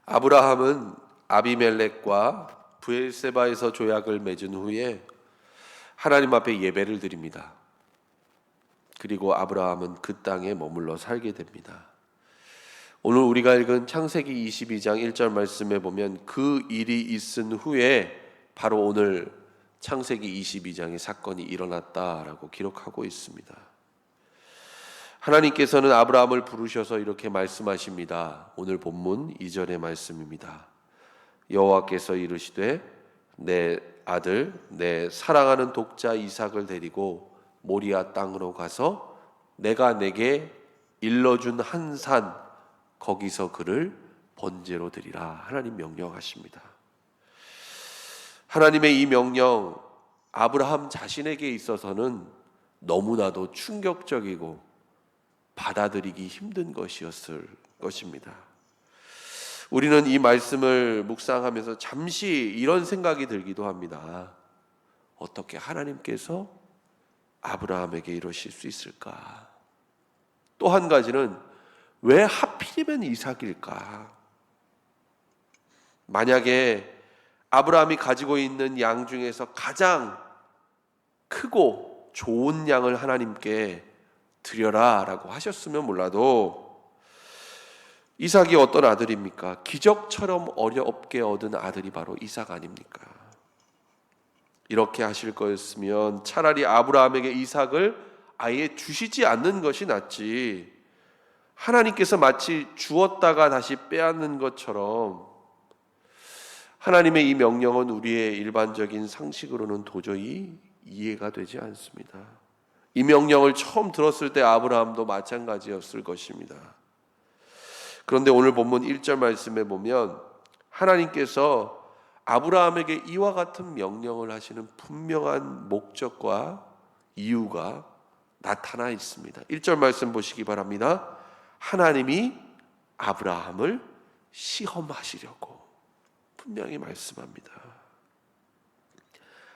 아브라함은 아비멜렉과 브엘세바에서 조약을 맺은 후에 하나님 앞에 예배를 드립니다. 그리고 아브라함은 그 땅에 머물러 살게 됩니다. 오늘 우리가 읽은 창세기 22장 1절 말씀에 보면 그 일이 있은 후에 바로 오늘 창세기 22장의 사건이 일어났다라고 기록하고 있습니다. 하나님께서는 아브라함을 부르셔서 이렇게 말씀하십니다. 오늘 본문 2절의 말씀입니다. 여호와께서 이르시되 내 아들 내 사랑하는 독자 이삭을 데리고 모리아 땅으로 가서 내가 내게 일러준 한 산 거기서 그를 번제로 드리라. 하나님 명령하십니다. 하나님의 이 명령 아브라함 자신에게 있어서는 너무나도 충격적이고 받아들이기 힘든 것이었을 것입니다. 우리는 이 말씀을 묵상하면서 잠시 이런 생각이 들기도 합니다. 어떻게 하나님께서 아브라함에게 이러실 수 있을까? 또 한 가지는 왜 하필이면 이삭일까? 만약에 아브라함이 가지고 있는 양 중에서 가장 크고 좋은 양을 하나님께 드려라 라고 하셨으면 몰라도 이삭이 어떤 아들입니까? 기적처럼 어렵게 얻은 아들이 바로 이삭 아닙니까? 이렇게 하실 거였으면 차라리 아브라함에게 이삭을 아예 주시지 않는 것이 낫지, 하나님께서 마치 주었다가 다시 빼앗는 것처럼 하나님의 이 명령은 우리의 일반적인 상식으로는 도저히 이해가 되지 않습니다. 이 명령을 처음 들었을 때 아브라함도 마찬가지였을 것입니다. 그런데 오늘 본문 1절 말씀에 보면 하나님께서 아브라함에게 이와 같은 명령을 하시는 분명한 목적과 이유가 나타나 있습니다. 1절 말씀 보시기 바랍니다. 하나님이 아브라함을 시험하시려고 분명히 말씀합니다.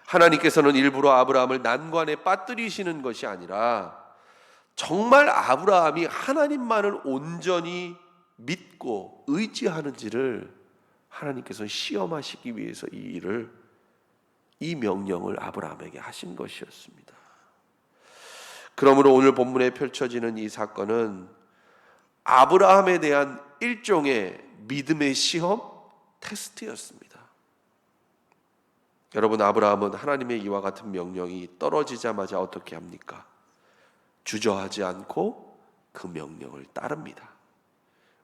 하나님께서는 일부러 아브라함을 난관에 빠뜨리시는 것이 아니라 정말 아브라함이 하나님만을 온전히 믿고 의지하는지를 하나님께서 시험하시기 위해서 이 명령을 아브라함에게 하신 것이었습니다. 그러므로 오늘 본문에 펼쳐지는 이 사건은 아브라함에 대한 일종의 믿음의 시험, 테스트였습니다. 여러분, 아브라함은 하나님의 이와 같은 명령이 떨어지자마자 어떻게 합니까? 주저하지 않고 그 명령을 따릅니다.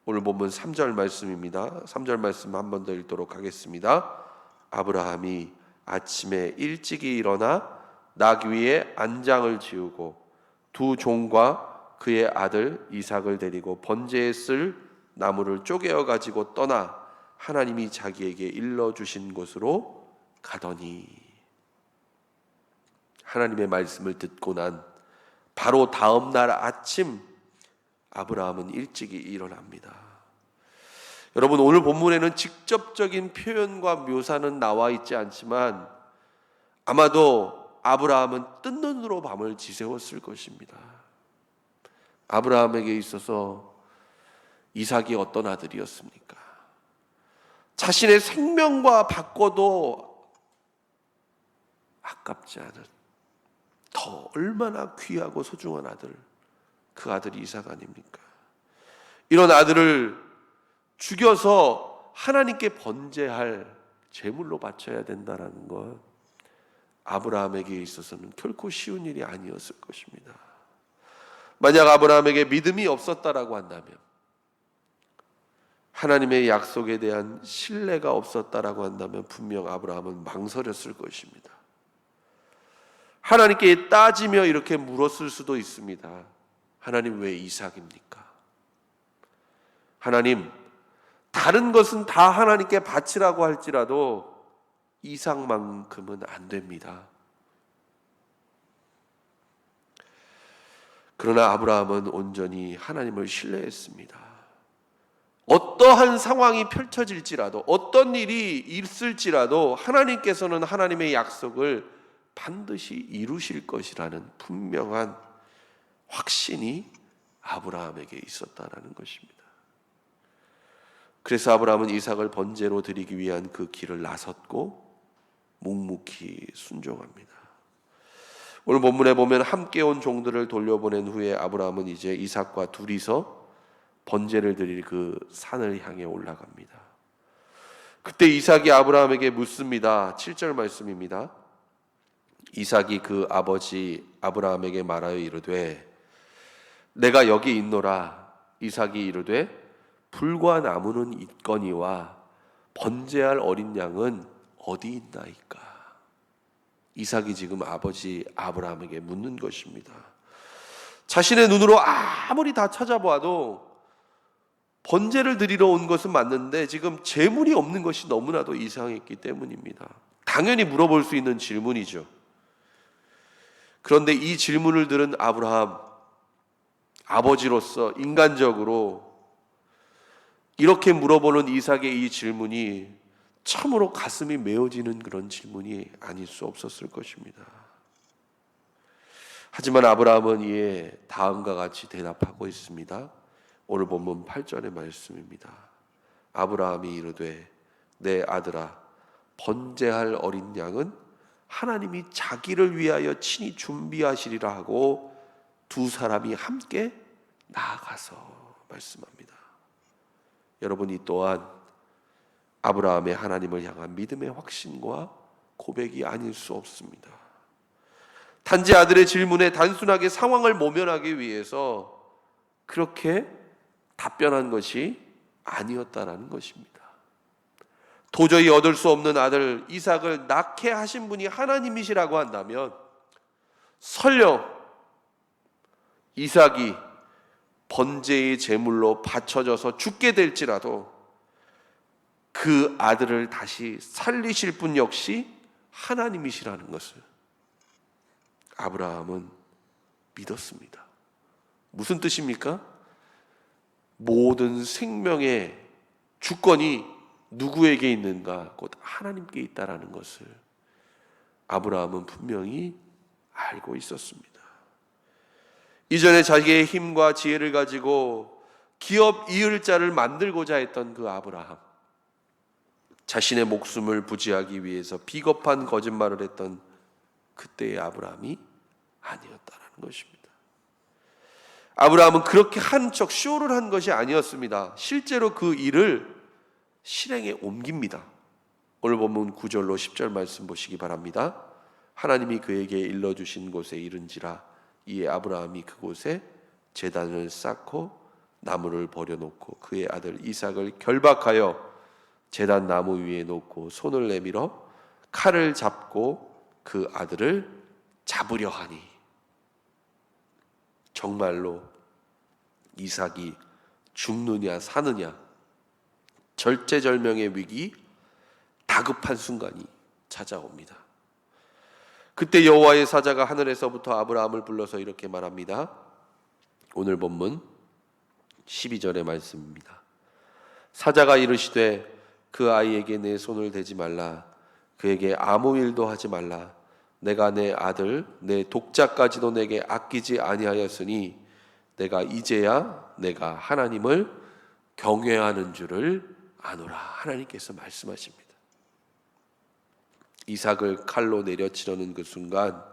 오늘 본문 3절 말씀입니다. 3절 말씀 한 번 더 읽도록 하겠습니다. 아브라함이 아침에 일찍이 일어나 낙 위에 안장을 지우고 두 종과 그의 아들 이삭을 데리고 번제에 쓸 나무를 쪼개어 가지고 떠나 하나님이 자기에게 일러주신 곳으로 가더니, 하나님의 말씀을 듣고 난 바로 다음 날 아침 아브라함은 일찍이 일어납니다. 여러분, 오늘 본문에는 직접적인 표현과 묘사는 나와 있지 않지만 아마도 아브라함은 뜬 눈으로 밤을 지새웠을 것입니다. 아브라함에게 있어서 이삭이 어떤 아들이었습니까? 자신의 생명과 바꿔도 아깝지 않은, 더 얼마나 귀하고 소중한 아들, 그 아들이 이삭 아닙니까? 이런 아들을 죽여서 하나님께 번제할 제물로 바쳐야 된다는 것, 아브라함에게 있어서는 결코 쉬운 일이 아니었을 것입니다. 만약 아브라함에게 믿음이 없었다라고 한다면, 하나님의 약속에 대한 신뢰가 없었다라고 한다면 분명 아브라함은 망설였을 것입니다. 하나님께 따지며 이렇게 물었을 수도 있습니다. 하나님, 왜 이삭입니까? 하나님, 다른 것은 다 하나님께 바치라고 할지라도 이삭만큼은 안 됩니다. 그러나 아브라함은 온전히 하나님을 신뢰했습니다. 어떠한 상황이 펼쳐질지라도, 어떤 일이 있을지라도 하나님께서는 하나님의 약속을 반드시 이루실 것이라는 분명한 확신이 아브라함에게 있었다라는 것입니다. 그래서 아브라함은 이삭을 번제로 드리기 위한 그 길을 나섰고 묵묵히 순종합니다. 오늘 본문에 보면 함께 온 종들을 돌려보낸 후에 아브라함은 이제 이삭과 둘이서 번제를 드릴 그 산을 향해 올라갑니다. 그때 이삭이 아브라함에게 묻습니다. 7절 말씀입니다. 이삭이 그 아버지 아브라함에게 말하여 이르되 내가 여기 있노라. 이삭이 이르되 불과 나무는 있거니와 번제할 어린 양은 어디 있나이까. 이삭이 지금 아버지 아브라함에게 묻는 것입니다. 자신의 눈으로 아무리 다 찾아보아도 번제를 드리러 온 것은 맞는데 지금 제물이 없는 것이 너무나도 이상했기 때문입니다. 당연히 물어볼 수 있는 질문이죠. 그런데 이 질문을 들은 아브라함, 아버지로서 인간적으로 이렇게 물어보는 이삭의 이 질문이 참으로 가슴이 메어지는 그런 질문이 아닐 수 없었을 것입니다. 하지만 아브라함은 이에 다음과 같이 대답하고 있습니다. 오늘 본문 8절의 말씀입니다. 아브라함이 이르되 내 아들아 번제할 어린 양은 하나님이 자기를 위하여 친히 준비하시리라 하고 두 사람이 함께 나아가서 말씀합니다. 여러분, 이 또한 아브라함의 하나님을 향한 믿음의 확신과 고백이 아닐 수 없습니다. 단지 아들의 질문에 단순하게 상황을 모면하기 위해서 그렇게 답변한 것이 아니었다라는 것입니다. 도저히 얻을 수 없는 아들 이삭을 낳게 하신 분이 하나님이시라고 한다면 설령 이삭이 번제의 제물로 바쳐져서 죽게 될지라도 그 아들을 다시 살리실 분 역시 하나님이시라는 것을 아브라함은 믿었습니다. 무슨 뜻입니까? 모든 생명의 주권이 누구에게 있는가? 곧 하나님께 있다라는 것을 아브라함은 분명히 알고 있었습니다. 이전에 자기의 힘과 지혜를 가지고 기업 이을 자를 만들고자 했던 그 아브라함, 자신의 목숨을 부지하기 위해서 비겁한 거짓말을 했던 그때의 아브라함이 아니었다라는 것입니다. 아브라함은 그렇게 한 척 쇼를 한 것이 아니었습니다. 실제로 그 일을 실행에 옮깁니다. 오늘 본문 9절로 10절 말씀 보시기 바랍니다. 하나님이 그에게 일러주신 곳에 이른지라 이에 아브라함이 그곳에 제단을 쌓고 나무를 버려놓고 그의 아들 이삭을 결박하여 제단 나무 위에 놓고 손을 내밀어 칼을 잡고 그 아들을 잡으려 하니 정말로 이삭이 죽느냐 사느냐 절제절명의 위기, 다급한 순간이 찾아옵니다. 그때 여호와의 사자가 하늘에서부터 아브라함을 불러서 이렇게 말합니다. 오늘 본문 12절의 말씀입니다. 사자가 이르시되 그 아이에게 내 손을 대지 말라. 그에게 아무 일도 하지 말라. 내가 내 아들 내 독자까지도 내게 아끼지 아니하였으니 내가 이제야 내가 하나님을 경외하는 줄을 아노라. 하나님께서 말씀하십니다. 이삭을 칼로 내려치려는 그 순간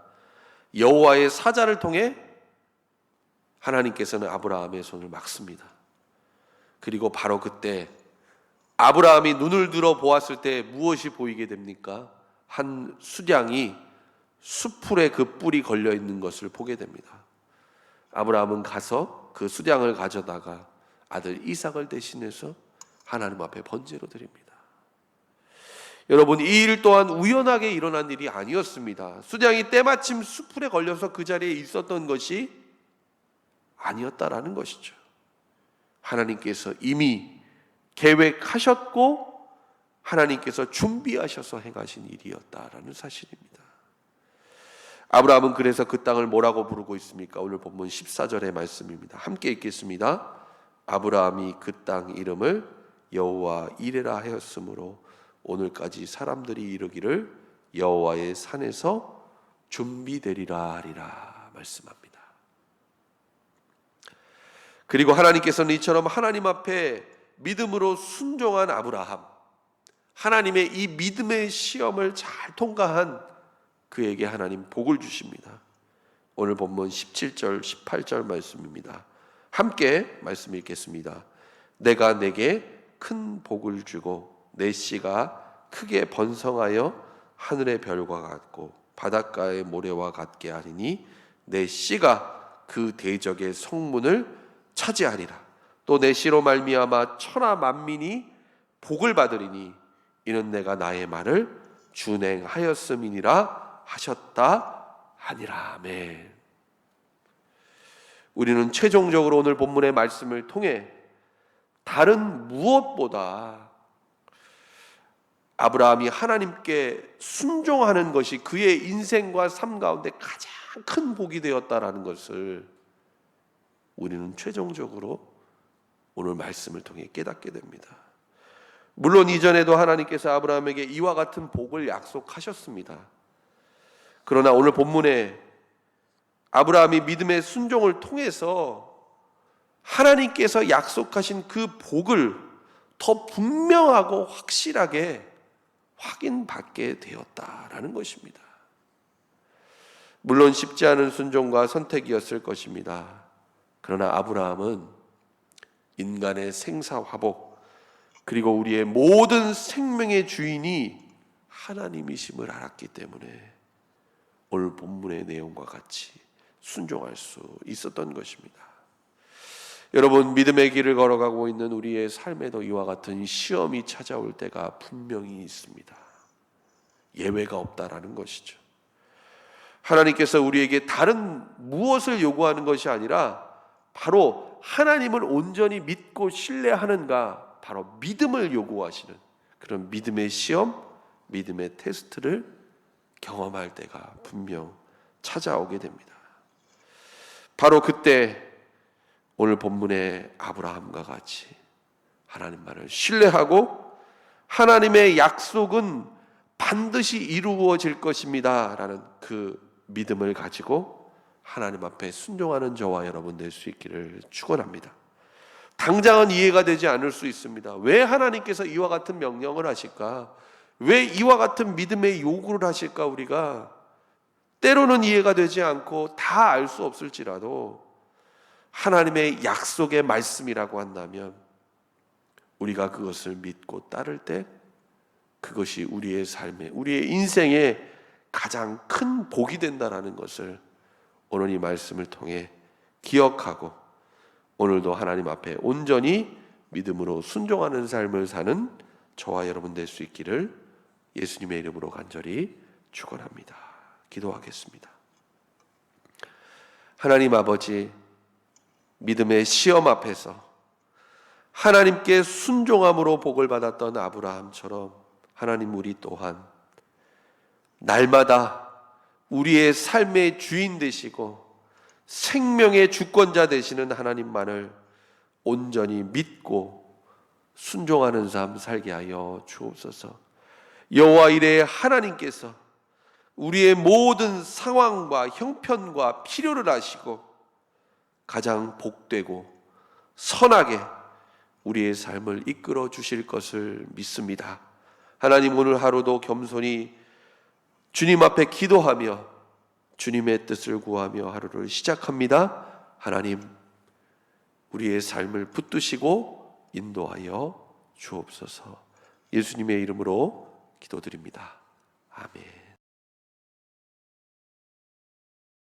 여호와의 사자를 통해 하나님께서는 아브라함의 손을 막습니다. 그리고 바로 그때 아브라함이 눈을 들어 보았을 때 무엇이 보이게 됩니까? 한 수량이 수풀에 그 뿔이 걸려 있는 것을 보게 됩니다. 아브라함은 가서 그 수량을 가져다가 아들 이삭을 대신해서 하나님 앞에 번제로 드립니다. 여러분, 이 일 또한 우연하게 일어난 일이 아니었습니다. 수량이 때마침 수풀에 걸려서 그 자리에 있었던 것이 아니었다라는 것이죠. 하나님께서 이미 계획하셨고 하나님께서 준비하셔서 행하신 일이었다라는 사실입니다. 아브라함은 그래서 그 땅을 뭐라고 부르고 있습니까? 오늘 본문 14절의 말씀입니다. 함께 읽겠습니다. 아브라함이 그 땅 이름을 여호와 이레라 하였으므로 오늘까지 사람들이 이르기를 여호와의 산에서 준비되리라 하리라 말씀합니다. 그리고 하나님께서는 이처럼 하나님 앞에 믿음으로 순종한 아브라함, 하나님의 이 믿음의 시험을 잘 통과한 그에게 하나님 복을 주십니다. 오늘 본문 17절 18절 말씀입니다. 함께 말씀 읽겠습니다. 내가 내게 큰 복을 주고 내 씨가 크게 번성하여 하늘의 별과 같고 바닷가의 모래와 같게 하리니 내 씨가 그 대적의 성문을 차지하리라. 또 내 씨로 말미암아 천하 만민이 복을 받으리니 이는 내가 나의 말을 준행하였음이니라 하셨다 하니라. 아멘. 우리는 최종적으로 오늘 본문의 말씀을 통해 다른 무엇보다 아브라함이 하나님께 순종하는 것이 그의 인생과 삶 가운데 가장 큰 복이 되었다라는 것을 우리는 최종적으로 오늘 말씀을 통해 깨닫게 됩니다. 물론 이전에도 하나님께서 아브라함에게 이와 같은 복을 약속하셨습니다. 그러나 오늘 본문에 아브라함이 믿음의 순종을 통해서 하나님께서 약속하신 그 복을 더 분명하고 확실하게 확인받게 되었다라는 것입니다. 물론 쉽지 않은 순종과 선택이었을 것입니다. 그러나 아브라함은 인간의 생사화복 그리고 우리의 모든 생명의 주인이 하나님이심을 알았기 때문에 오늘 본문의 내용과 같이 순종할 수 있었던 것입니다. 여러분, 믿음의 길을 걸어가고 있는 우리의 삶에도 이와 같은 시험이 찾아올 때가 분명히 있습니다. 예외가 없다라는 것이죠. 하나님께서 우리에게 다른 무엇을 요구하는 것이 아니라 바로 하나님을 온전히 믿고 신뢰하는가, 바로 믿음을 요구하시는 그런 믿음의 시험, 믿음의 테스트를 경험할 때가 분명 찾아오게 됩니다. 바로 그때 오늘 본문의 아브라함과 같이 하나님 말을 신뢰하고 하나님의 약속은 반드시 이루어질 것입니다 라는 그 믿음을 가지고 하나님 앞에 순종하는 저와 여러분 될 수 있기를 축원합니다. 당장은 이해가 되지 않을 수 있습니다. 왜 하나님께서 이와 같은 명령을 하실까? 왜 이와 같은 믿음의 요구를 하실까? 우리가 때로는 이해가 되지 않고 다 알 수 없을지라도 하나님의 약속의 말씀이라고 한다면 우리가 그것을 믿고 따를 때 그것이 우리의 삶에, 우리의 인생에 가장 큰 복이 된다라는 것을 오늘 이 말씀을 통해 기억하고 오늘도 하나님 앞에 온전히 믿음으로 순종하는 삶을 사는 저와 여러분 될 수 있기를 예수님의 이름으로 간절히 축원합니다. 기도하겠습니다. 하나님 아버지, 믿음의 시험 앞에서 하나님께 순종함으로 복을 받았던 아브라함처럼 하나님 우리 또한 날마다 우리의 삶의 주인 되시고 생명의 주권자 되시는 하나님만을 온전히 믿고 순종하는 삶 살게 하여 주옵소서. 여호와 이레의 하나님께서 우리의 모든 상황과 형편과 필요를 아시고 가장 복되고 선하게 우리의 삶을 이끌어 주실 것을 믿습니다. 하나님, 오늘 하루도 겸손히 주님 앞에 기도하며 주님의 뜻을 구하며 하루를 시작합니다. 하나님, 우리의 삶을 붙드시고 인도하여 주옵소서. 예수님의 이름으로 기도드립니다. 아멘.